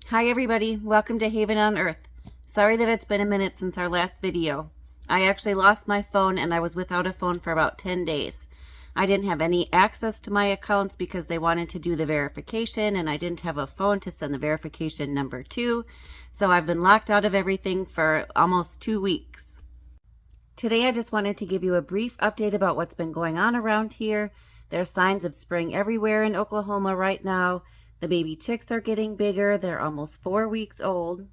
Hi everybody, welcome to Haven on Earth. Sorry that it's been a minute since our last video. I actually lost my phone and I was without a phone for about 10 days. I didn't have any access to my accounts because they wanted to do the verification and I didn't have a phone to send the verification number to. So I've been locked out of everything for almost 2 weeks. Today I just wanted to give you a brief update about what's been going on around here. There's signs of spring everywhere in Oklahoma right now. The baby chicks are getting bigger. They're almost 4 weeks old.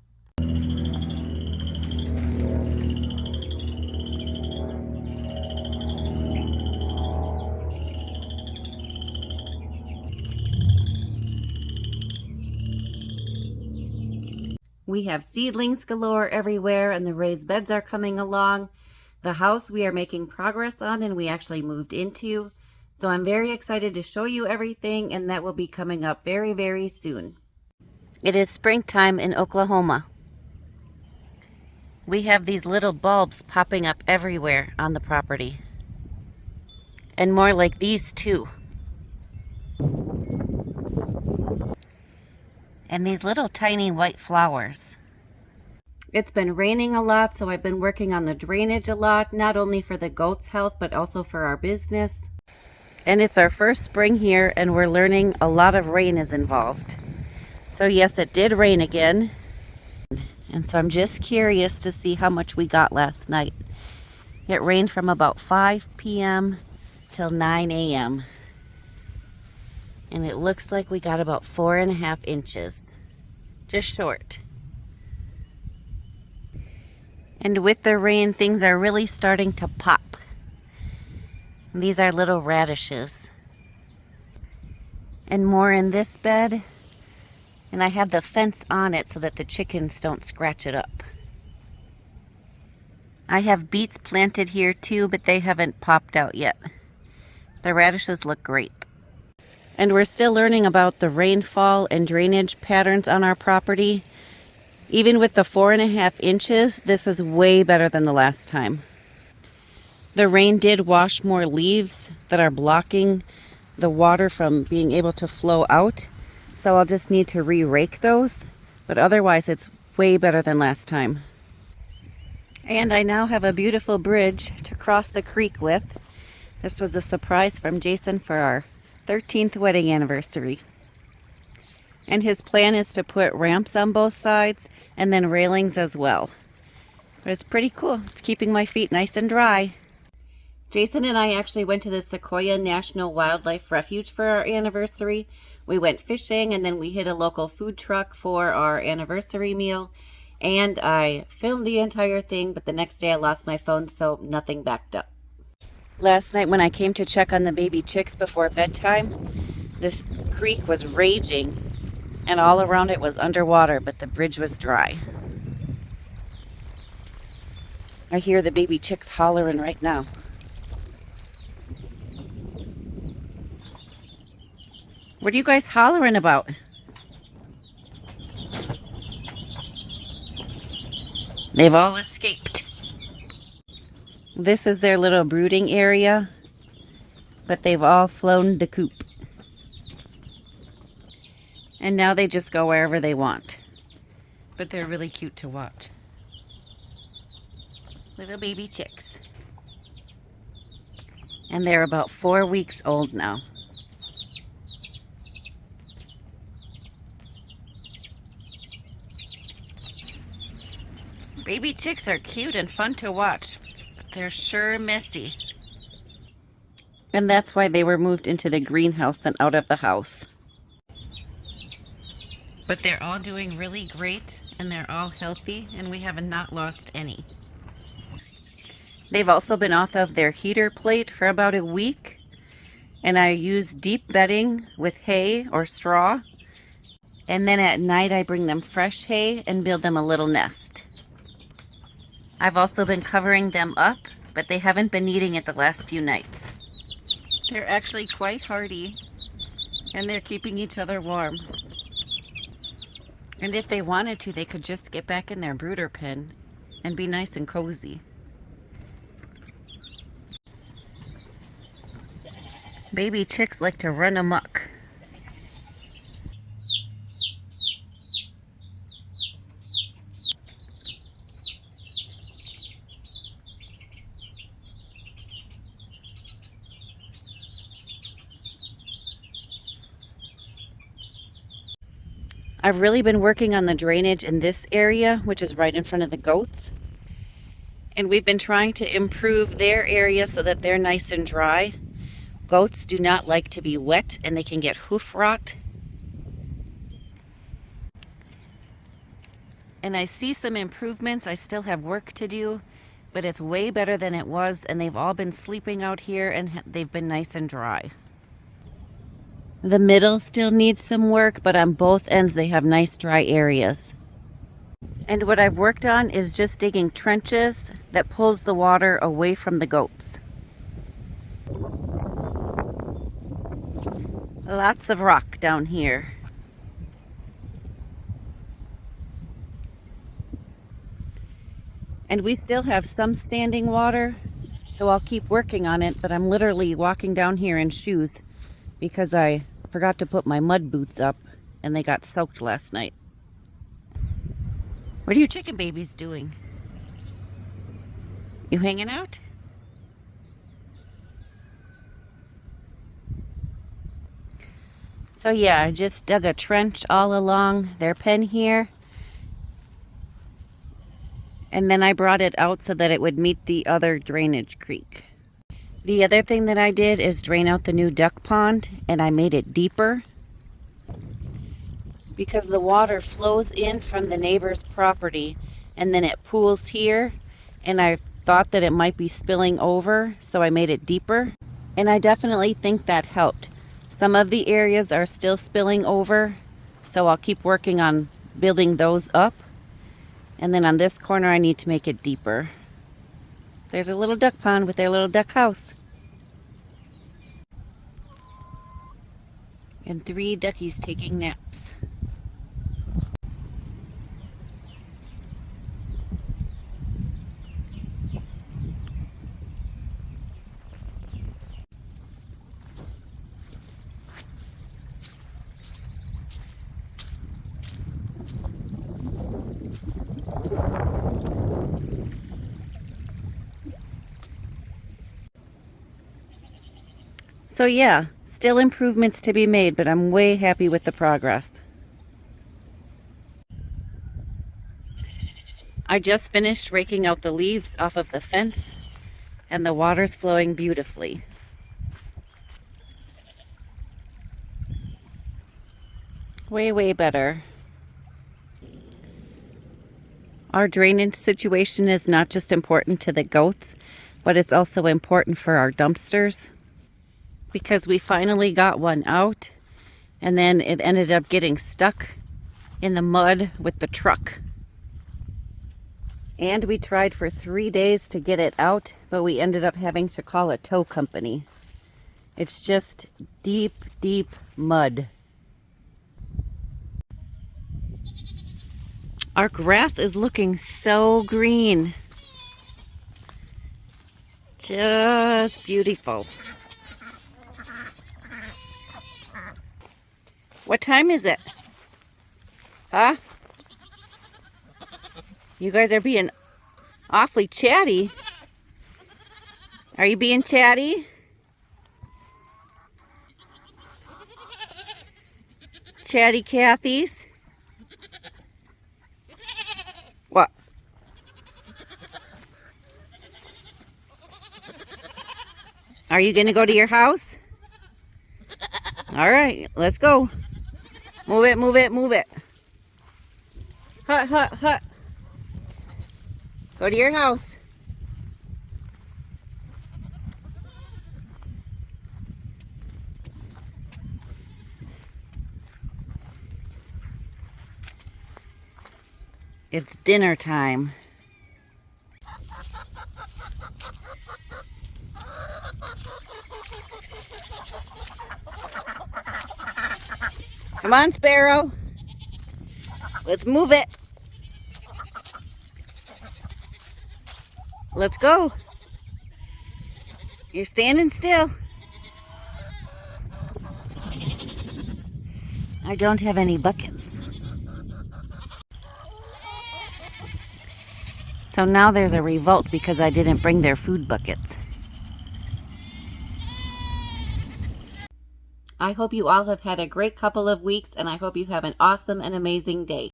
We have seedlings galore everywhere and the raised beds are coming along. The house we are making progress on and we actually moved into. So I'm very excited to show you everything and that will be coming up very, very soon. It is springtime in Oklahoma. We have these little bulbs popping up everywhere on the property. And more like these too. And these little tiny white flowers. It's been raining a lot, so I've been working on the drainage a lot, not only for the goats' health, but also for our business. And it's our first spring here, and we're learning a lot of rain is involved. So yes, it did rain again. And so I'm just curious to see how much we got last night. It rained from about 5 p.m. till 9 a.m. And it looks like we got about 4.5 inches. Just short. And with the rain, things are really starting to pop. These are little radishes. And more in this bed. And I have the fence on it so that the chickens don't scratch it up. I have beets planted here too, but they haven't popped out yet. The radishes look great. And we're still learning about the rainfall and drainage patterns on our property. Even with the 4.5 inches, this is way better than the last time. The rain did wash more leaves that are blocking the water from being able to flow out. So I'll just need to re-rake those. But otherwise, it's way better than last time. And I now have a beautiful bridge to cross the creek with. This was a surprise from Jason for our 13th wedding anniversary. And his plan is to put ramps on both sides and then railings as well. But it's pretty cool. It's keeping my feet nice and dry. Jason and I actually went to the Sequoia National Wildlife Refuge for our anniversary. We went fishing and then we hit a local food truck for our anniversary meal. And I filmed the entire thing, but the next day I lost my phone, so nothing backed up. Last night when I came to check on the baby chicks before bedtime, this creek was raging. And all around it was underwater, but the bridge was dry. I hear the baby chicks hollering right now. What are you guys hollering about? They've all escaped. This is their little brooding area, but they've all flown the coop. And now they just go wherever they want. But they're really cute to watch. Little baby chicks. And they're about 4 weeks old now. Baby chicks are cute and fun to watch, but they're sure messy. And that's why they were moved into the greenhouse and out of the house. But they're all doing really great, and they're all healthy, and we have not lost any. They've also been off of their heater plate for about a week, and I use deep bedding with hay or straw. And then at night I bring them fresh hay and build them a little nest. I've also been covering them up, but they haven't been eating it the last few nights. They're actually quite hardy, and they're keeping each other warm. And if they wanted to, they could just get back in their brooder pen and be nice and cozy. Baby chicks like to run amok. I've really been working on the drainage in this area, which is right in front of the goats. And we've been trying to improve their area so that they're nice and dry. Goats do not like to be wet and they can get hoof rot. And I see some improvements. I still have work to do, but it's way better than it was, and they've all been sleeping out here and they've been nice and dry. The middle still needs some work, but on both ends they have nice dry areas. And what I've worked on is just digging trenches that pulls the water away from the goats. Lots of rock down here. And we still have some standing water, so I'll keep working on it, but I'm literally walking down here in shoes because I forgot to put my mud boots up and they got soaked last night. What are you chicken babies doing? You hanging out? So yeah, I just dug a trench all along their pen here. And then I brought it out so that it would meet the other drainage creek. The other thing that I did is drain out the new duck pond, and I made it deeper because the water flows in from the neighbor's property and then it pools here, and I thought that it might be spilling over, so I made it deeper, and I definitely think that helped. Some of the areas are still spilling over, so I'll keep working on building those up. And then on this corner, I need to make it deeper. There's a little duck pond with their little duck house. And 3 duckies taking naps. So yeah, still improvements to be made, but I'm way happy with the progress. I just finished raking out the leaves off of the fence, and the water's flowing beautifully. Way, way better. Our drainage situation is not just important to the goats, but it's also important for our dumpsters, because we finally got one out, and then it ended up getting stuck in the mud with the truck. And we tried for 3 days to get it out, but we ended up having to call a tow company. It's just deep, deep mud. Our grass is looking so green. Just beautiful. What time is it? Huh? You guys are being awfully chatty. Are you being chatty? Chatty Cathy's? What? Are you going to go to your house? All right, let's go. Move it, move it, move it. Hut, hut, hut. Go to your house. It's dinner time. Come on, Sparrow. Let's move it. Let's go. You're standing still. I don't have any buckets. So now there's a revolt because I didn't bring their food buckets. I hope you all have had a great couple of weeks, and I hope you have an awesome and amazing day.